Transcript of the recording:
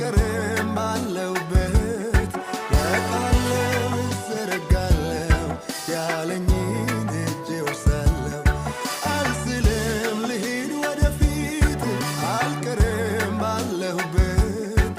አልቀርም ባለሁበት ለቃለው እዘረጋለሁ ያለኝን እጄ ወርሳለሁ አልስልም ልሂድ ወደፊት አልቀርም ባለሁበት